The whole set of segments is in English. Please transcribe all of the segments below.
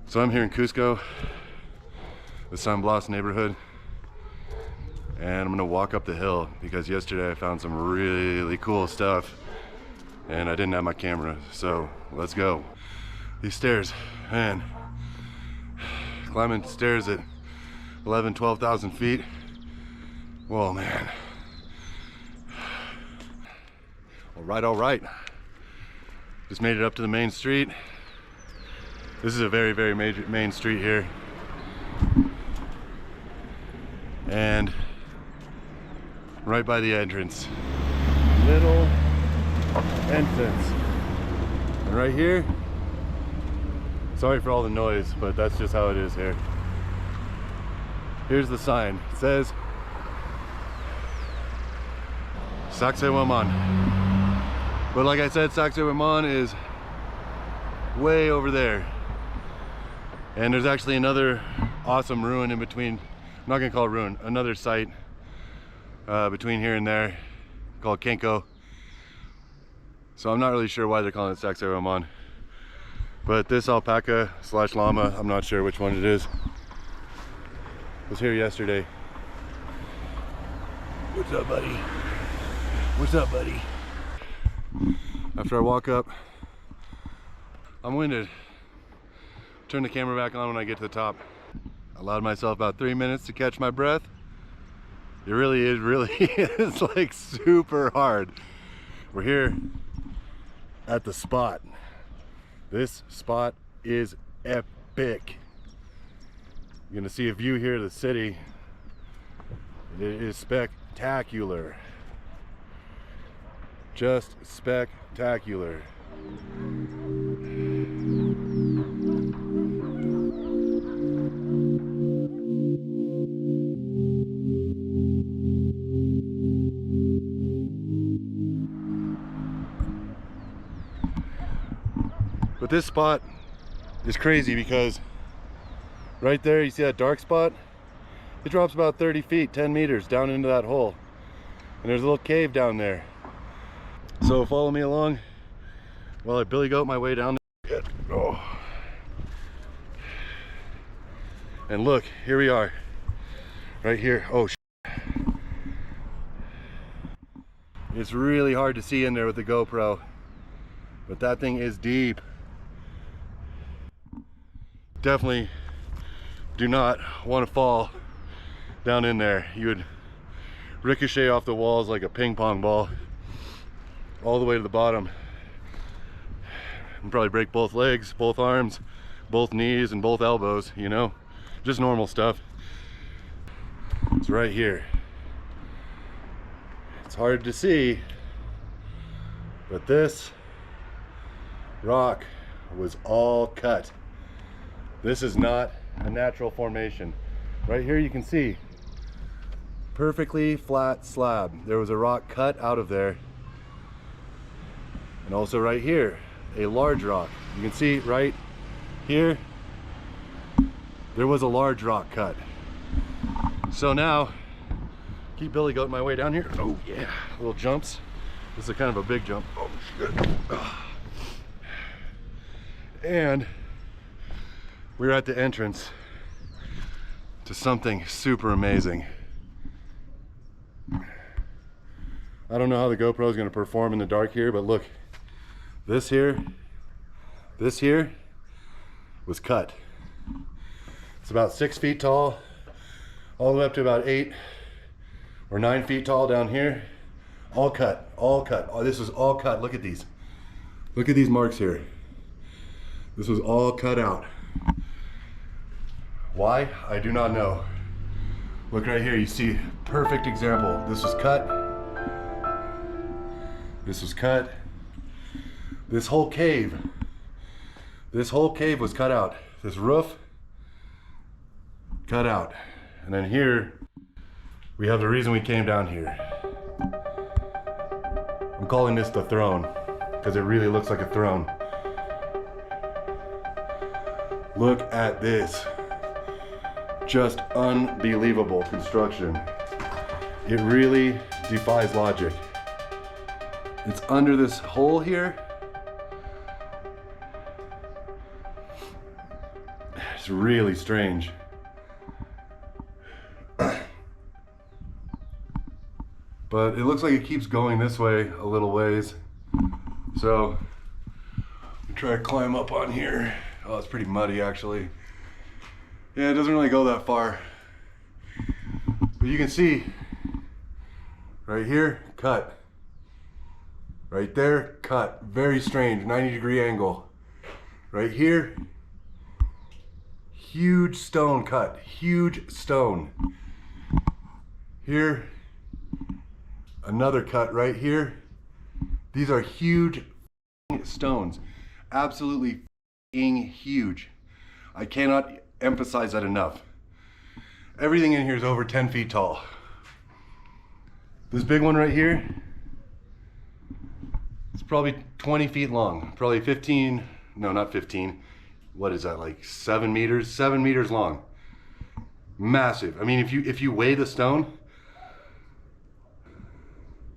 So I'm here in Cusco, the San Blas neighborhood, and I'm gonna walk up the hill because yesterday I found some really cool stuff and I didn't have my camera, so let's go. These stairs, man, climbing stairs at 11, 12,000 feet. Whoa, man. All right. Just made it up to the main street. This is a very major main street here. And right by the entrance. Little entrance. And right here, sorry for all the noise, but that's just how it is here. Here's the sign. It says Sacsayhuaman. But like I said, Sacsayhuaman is way over there. And there's actually another awesome ruin in between. I'm not gonna call it ruin, another site between here and there called Kenko. So I'm not really sure why they're calling it Sacsayhuaman. But this alpaca slash llama, I'm not sure which one it is, was here yesterday. What's up, buddy? What's up, buddy? After I walk up, I'm winded. Turn the camera back on when I get to the top. I allowed myself about 3 minutes to catch my breath. It really is like super hard. We're here at the spot. This spot is epic. You're gonna see a view here of the city. It is spectacular. Just spectacular. But this spot is crazy because right there, you see that dark spot? It drops about 30 feet, 10 meters down into that hole. And there's a little cave down there. So follow me along while I billy goat my way down there. Oh. And look, here we are, right here. Oh, it's really hard to see in there with the GoPro, but that thing is deep. Definitely do not want to fall down in there. You would ricochet off the walls like a ping pong ball all the way to the bottom and probably break both legs, both arms, both knees, and both elbows, you know, just normal stuff. It's right here. It's hard to see, but this rock was all cut. This is not a natural formation. Right here you can see perfectly flat slab. There was a rock cut out of there. And also right here, a large rock. You can see right here, there was a large rock cut. So now, keep billy goating my way down here. Oh yeah, little jumps. This is kind of a big jump. Oh shit. And we're at the entrance to something super amazing. I don't know how the GoPro is going to perform in the dark here, but look, this here was cut. It's about 6 feet tall, all the way up to about 8 or 9 feet tall down here. All cut, all cut. Oh, this was all cut. Look at these. Look at these marks here. This was all cut out. Why? I do not know. Look right here, you see, perfect example. This was cut. This was cut. This whole cave was cut out. This roof, cut out. And then here, we have the reason we came down here. I'm calling this the throne, because it really looks like a throne. Look at this. Just unbelievable construction. It really defies logic. It's under this hole here. It's really strange. But it looks like it keeps going this way a little ways. So I'm try to climb up on here. Oh, it's pretty muddy actually. Yeah, it doesn't really go that far. But you can see right here, cut. Right there, cut. Very strange, 90-degree angle. Right here, huge stone cut, huge stone. Here, another cut right here. These are huge stones, absolutely huge. I cannot emphasize that enough. Everything in here is over 10 feet tall. This big one right here, it's probably 20 feet long, probably 15, no, not 15. What is that, like 7 meters? 7 meters long. Massive. I mean, if you weigh the stone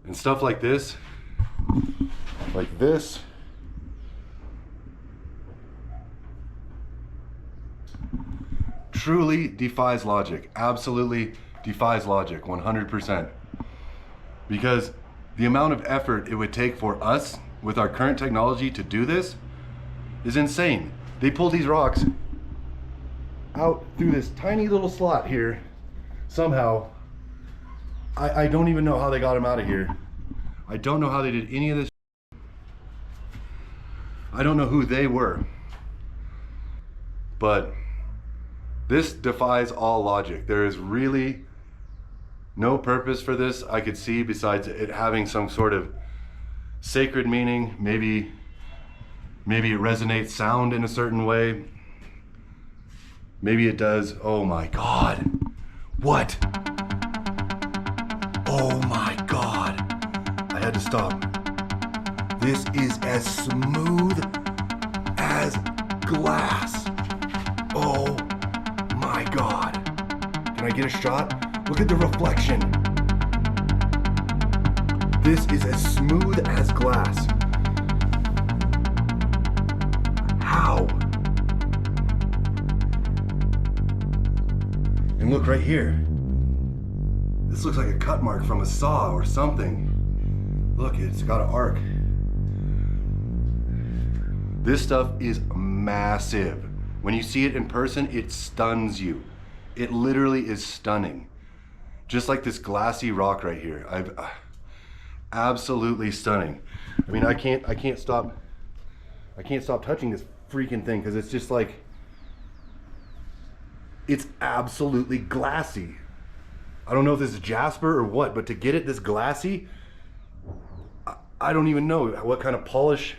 and stuff like this, truly defies logic. Absolutely defies logic, 100%. Because the amount of effort it would take for us with our current technology to do this is insane. They pulled these rocks out through this tiny little slot here somehow. I don't even know how they got them out of here. I don't know how they did any of this. I don't know who they were. But this defies all logic. There is really no purpose for this I could see besides it having some sort of sacred meaning. Maybe it resonates sound in a certain way. Maybe it does. Oh my God. What? Oh my God. I had to stop. This is as smooth as glass. Oh my God. Can I get a shot? Look at the reflection. This is as smooth as glass. How? And look right here. This looks like a cut mark from a saw or something. Look, it's got an arc. This stuff is massive. When you see it in person, it stuns you. It literally is stunning. Just like this glassy rock right here. Absolutely stunning. I mean, I can't stop touching this freaking thing because it's just like, it's absolutely glassy. I don't know if this is jasper or what, but to get it this glassy, I don't even know what kind of polish.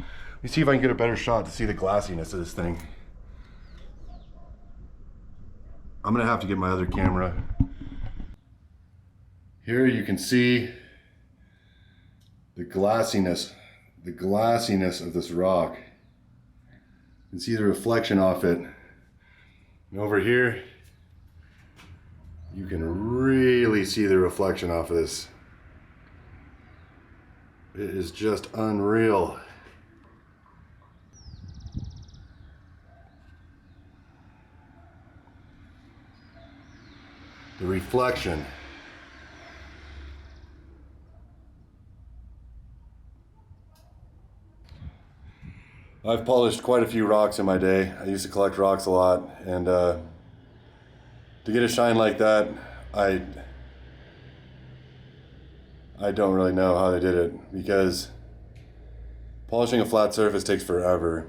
Let me see if I can get a better shot to see the glassiness of this thing. I'm gonna have to get my other camera. Here you can see the glassiness of this rock. You can see the reflection off it. And over here, you can really see the reflection off of this. It is just unreal. The reflection. I've polished quite a few rocks in my day. I used to collect rocks a lot, and to get a shine like that, I don't really know how they did it, because polishing a flat surface takes forever.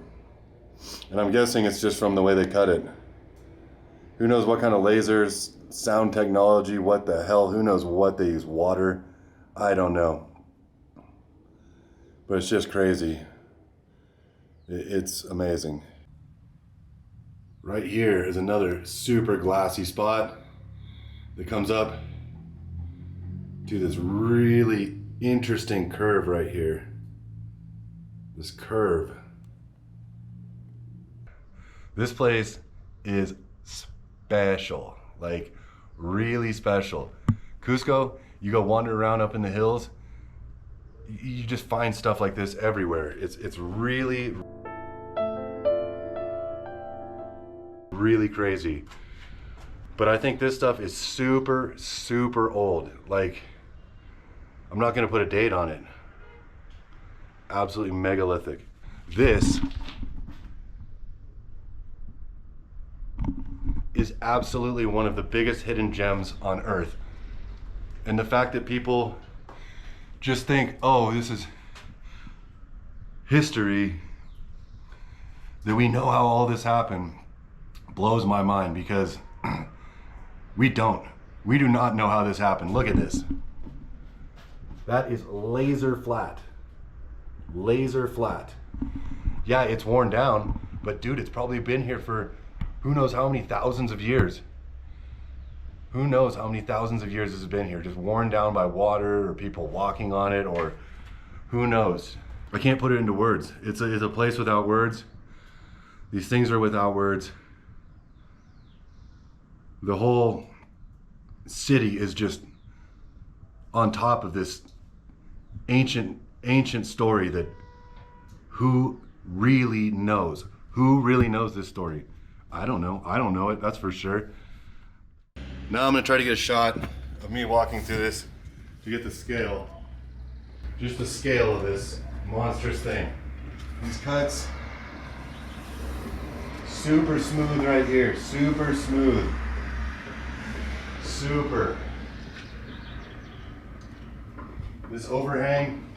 And I'm guessing it's just from the way they cut it. Who knows what kind of lasers, sound technology, what the hell, who knows what they use, water, I don't know. But it's just crazy. It's amazing. Right here is another super glassy spot that comes up to this really interesting curve right here. This curve. This place is special, like really special. Cusco, you go wander around up in the hills, you just find stuff like this everywhere. It's really really crazy. But I think this stuff is super, super old. Like, I'm not gonna put a date on it. Absolutely megalithic. This is absolutely one of the biggest hidden gems on Earth. And the fact that people just think, oh, this is history, that we know how all this happened, blows my mind, because we do not know how this happened. Look at this. That is laser flat. Laser flat. Yeah, it's worn down, but dude, it's probably been here for who knows how many thousands of years. Who knows how many thousands of years this has been here, just worn down by water or people walking on it, or who knows. I can't put it into words. It's a place without words. These things are without words. The whole city is just on top of this ancient story that who really knows? Who really knows this story? I don't know. I don't know it, that's for sure. Now I'm gonna try to get a shot of me walking through this to get the scale. Just the scale of this monstrous thing. These cuts, super smooth right here, super smooth. Super. This overhang,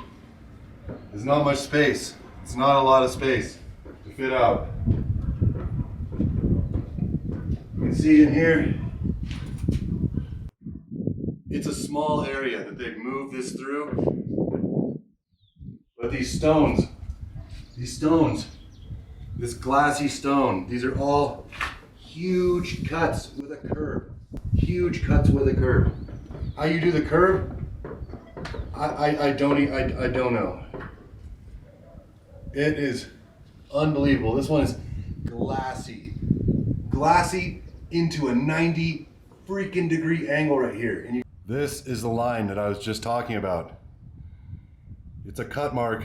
there's not much space. It's not a lot of space to fit out. You can see in here, it's a small area that they've moved this through. But these stones, this glassy stone, these are all huge cuts with a curve. Huge cuts with a curve. How you do the curve? I don't know. It is unbelievable. This one is glassy. Glassy into a 90 freaking degree angle right here. And this is the line that I was just talking about. It's a cut mark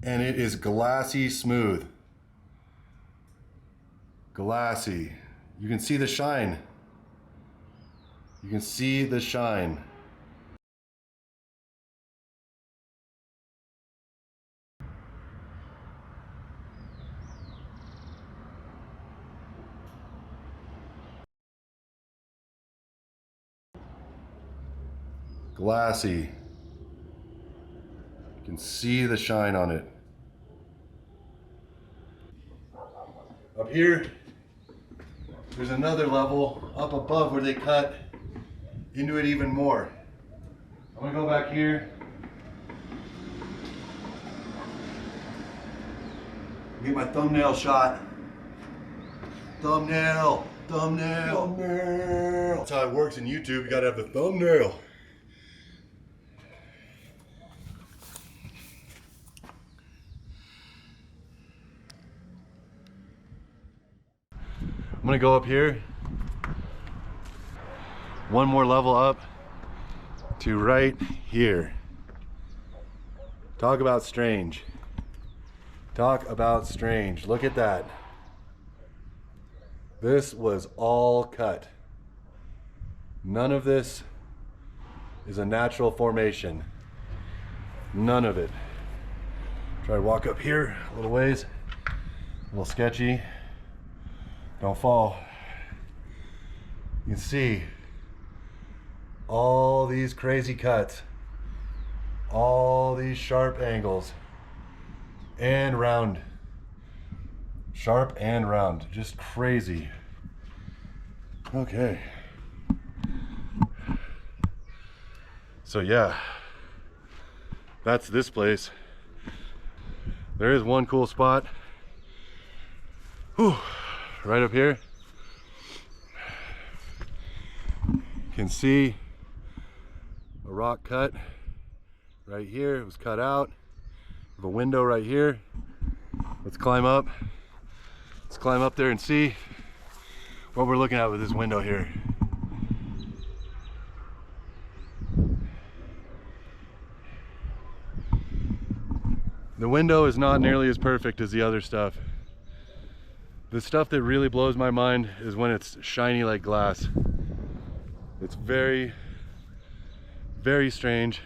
and it is glassy smooth. Glassy. You can see the shine. You can see the shine. Glassy. You can see the shine on it. Up here, there's another level up above where they cut into it even more. I'm gonna go back here. Get my thumbnail shot. Thumbnail. That's how it works in YouTube. You gotta have the thumbnail. I'm gonna go up here, one more level up to right here. Talk about strange. Talk about strange. Look at that. This was all cut. None of this is a natural formation. None of it. Try to walk up here a little ways. A little sketchy. Don't fall. You can see all these crazy cuts, all these sharp angles, and round. Sharp and round, just crazy. Okay. So yeah, that's this place. There is one cool spot. Whew. Right up here, you can see a rock cut right here. It was cut out. We have a window right here. Let's climb up. Let's climb up there and see what we're looking at with this window here. The window is not nearly as perfect as the other stuff. The stuff that really blows my mind is when it's shiny like glass. It's very, very strange,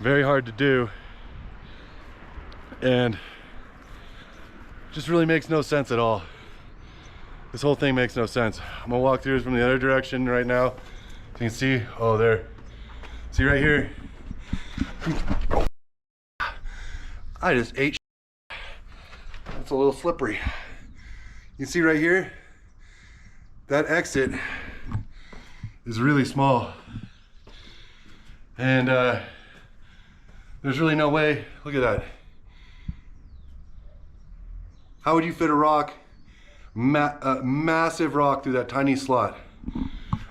very hard to do, and just really makes no sense at all. This whole thing makes no sense. I'm gonna walk through this from the other direction right now. So you can see, oh there. See right here? I just ate shit. That's a little slippery. You see right here? That exit is really small. And there's really no way, look at that. How would you fit a rock, a massive rock through that tiny slot?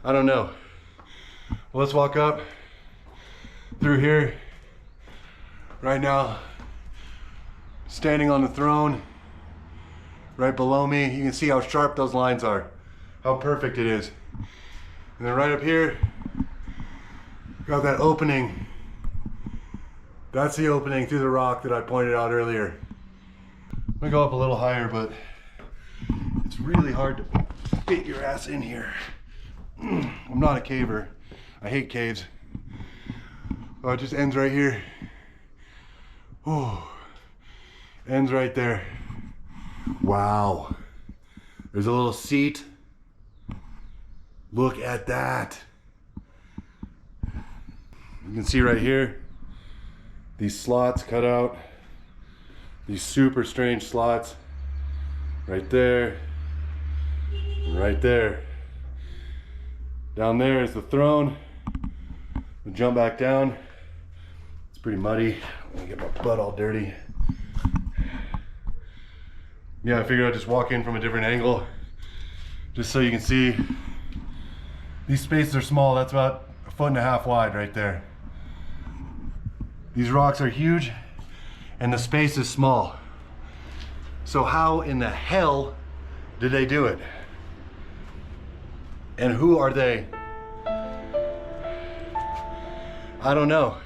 I don't know. Well, let's walk up through here. Right now, standing on the throne, right below me, you can see how sharp those lines are, how perfect it is. And then right up here, got that opening. That's the opening through the rock that I pointed out earlier. I'm gonna go up a little higher, but it's really hard to fit your ass in here. I'm not a caver. I hate caves. Oh, it just ends right here. Oh, ends right there. Wow. There's a little seat. Look at that. You can see right here, these slots cut out. These super strange slots. Right there. And right there. Down there is the throne. We'll jump back down. It's pretty muddy. I'm gonna get my butt all dirty. Yeah, I figured I'd just walk in from a different angle, just so you can see. These spaces are small. That's about 1.5 feet wide right there. These rocks are huge, and the space is small. So how in the hell did they do it? And who are they? I don't know.